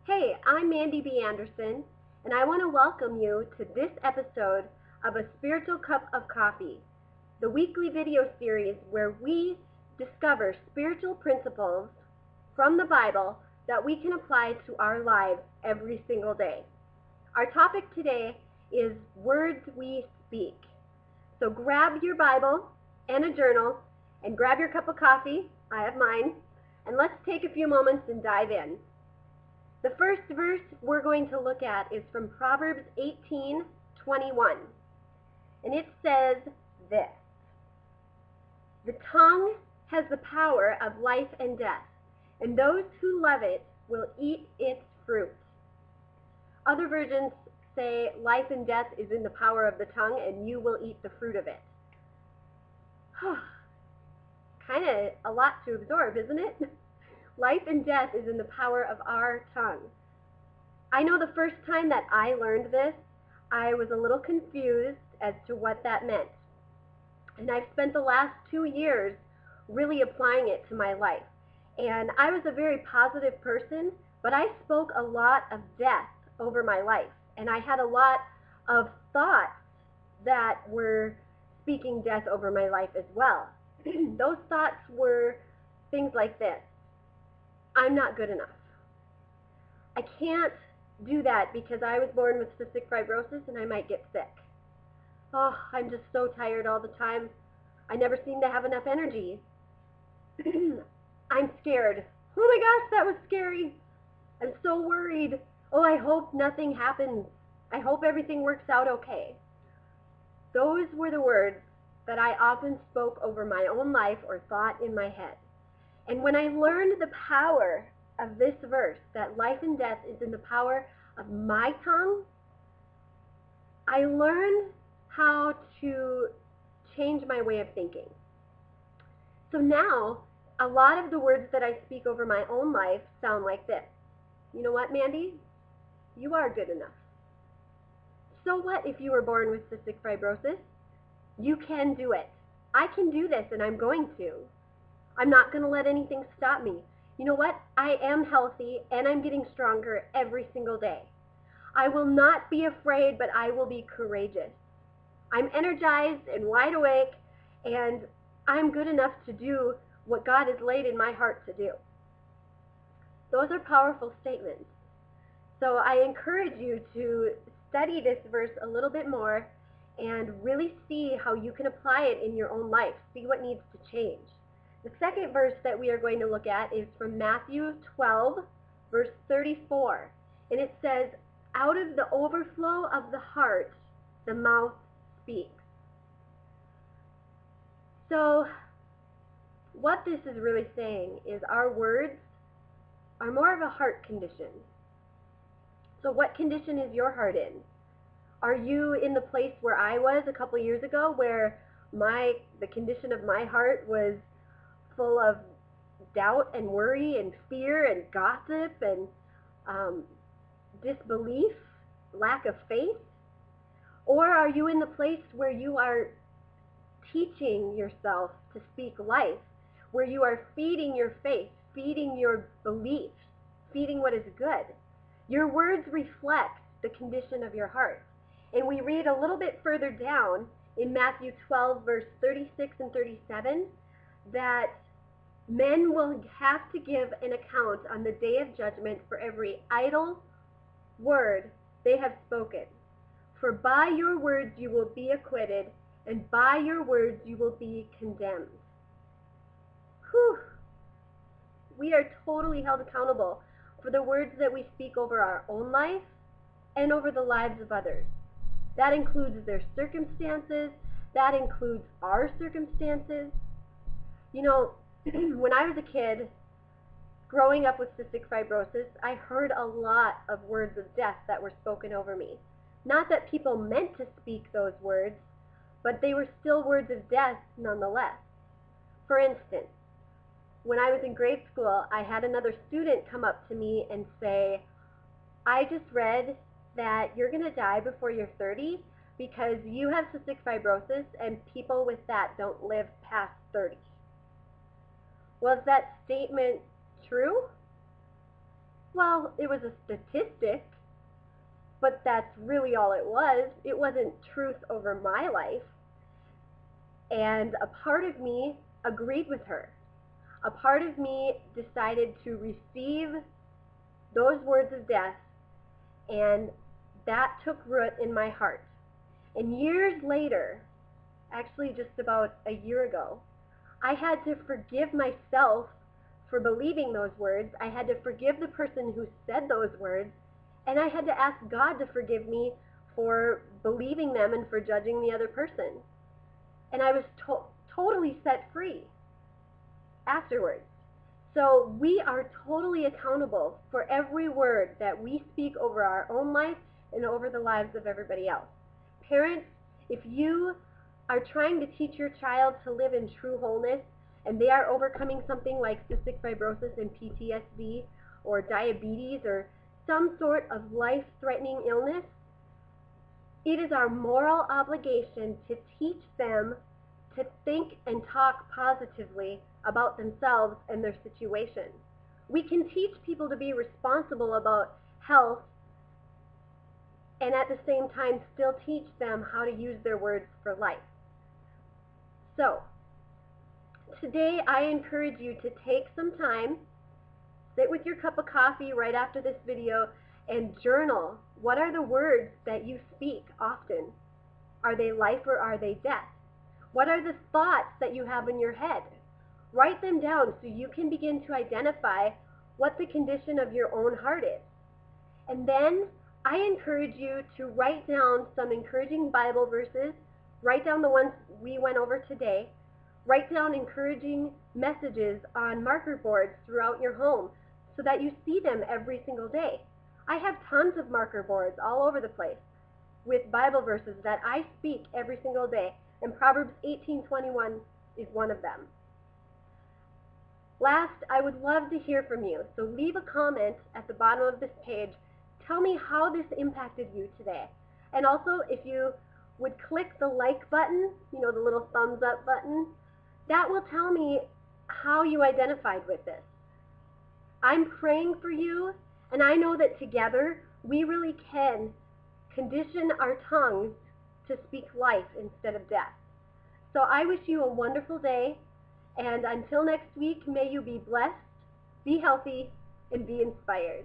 Hey, I'm Mandy B. Anderson, and I want to welcome you to this episode of A Spiritual Cup of Coffee, the weekly video series where we discover spiritual principles from the Bible that we can apply to our lives every single day. Our topic today is words we speak. So grab your Bible and a journal and grab your cup of coffee, I have mine, and let's take a few moments and dive in. The first verse we're going to look at is from Proverbs 18:21, and it says this: "The tongue has the power of life and death, and those who love it will eat its fruit." Other versions say life and death is in the power of the tongue, and you will eat the fruit of it. Kind of a lot to absorb, isn't it? Life and death is in the power of our tongue. I know the first time that I learned this, I was a little confused as to what that meant. And I've spent the last 2 years really applying it to my life. And I was a very positive person, but I spoke a lot of death over my life. And I had a lot of thoughts that were speaking death over my life as well. Those thoughts were things like this: I'm not good enough. I can't do that because I was born with cystic fibrosis and I might get sick. Oh, I'm just so tired all the time. I never seem to have enough energy. I'm scared. Oh my gosh, that was scary. I'm so worried. Oh, I hope nothing happens. I hope everything works out okay. Those were the words that I often spoke over my own life or thought in my head. And when I learned the power of this verse, that life and death is in the power of my tongue, I learned how to change my way of thinking. So now, a lot of the words that I speak over my own life sound like this: you know what, Mandy? You are good enough. So what if you were born with cystic fibrosis? You can do it. I can do this, and I'm going to. I'm not going to let anything stop me. You know what? I am healthy, and I'm getting stronger every single day. I will not be afraid, but I will be courageous. I'm energized and wide awake, and I'm good enough to do what God has laid in my heart to do. Those are powerful statements. So I encourage you to study this verse a little bit more and really see how you can apply it in your own life. See what needs to change. The second verse that we are going to look at is from Matthew 12, verse 34. And it says, "Out of the overflow of the heart, the mouth speaks." So what this is really saying is our words are more of a heart condition. So what condition is your heart in? Are you in the place where I was a couple years ago, where the condition of my heart was full of doubt and worry and fear and gossip and disbelief, lack of faith? Or are you in the place where you are teaching yourself to speak life, where you are feeding your faith, feeding your beliefs, feeding what is good? Your words reflect the condition of your heart. And we read a little bit further down in Matthew 12, verse 36 and 37, that men will have to give an account on the day of judgment for every idle word they have spoken. For by your words you will be acquitted, and by your words you will be condemned. Whew. We are totally held accountable for the words that we speak over our own life and over the lives of others. That includes their circumstances. That includes our circumstances. You know, when I was a kid, growing up with cystic fibrosis, I heard a lot of words of death that were spoken over me. Not that people meant to speak those words, but they were still words of death nonetheless. For instance, when I was in grade school, I had another student come up to me and say, "I just read that you're going to die before you're 30 because you have cystic fibrosis and people with that don't live past 30. Was that statement true? Well, it was a statistic, but that's really all it was. It wasn't truth over my life. And a part of me agreed with her. A part of me decided to receive those words of death, and that took root in my heart. And years later, actually just about a year ago, I had to forgive myself for believing those words. I had to forgive the person who said those words, and I had to ask God to forgive me for believing them and for judging the other person. And I was totally set free afterwards. So we are totally accountable for every word that we speak over our own life and over the lives of everybody else. Parents, if you are trying to teach your child to live in true wholeness, and they are overcoming something like cystic fibrosis and PTSD or diabetes or some sort of life-threatening illness, it is our moral obligation to teach them to think and talk positively about themselves and their situation. We can teach people to be responsible about health and at the same time still teach them how to use their words for life. So, today I encourage you to take some time, sit with your cup of coffee right after this video, and journal. What are the words that you speak often? Are they life or are they death? What are the thoughts that you have in your head? Write them down so you can begin to identify what the condition of your own heart is. And then I encourage you to write down some encouraging Bible verses. Write down the ones we went over today. Write down encouraging messages on marker boards throughout your home so that you see them every single day. I have tons of marker boards all over the place with Bible verses that I speak every single day, and Proverbs 18:21 is one of them. Last, I would love to hear from you, so leave a comment at the bottom of this page. Tell me how this impacted you today. And also, if you would click the like button, the little thumbs up button, that will tell me how you identified with this. I'm praying for you, and I know that together we really can condition our tongues to speak life instead of death. So I wish you a wonderful day, and until next week, may you be blessed, be healthy, and be inspired.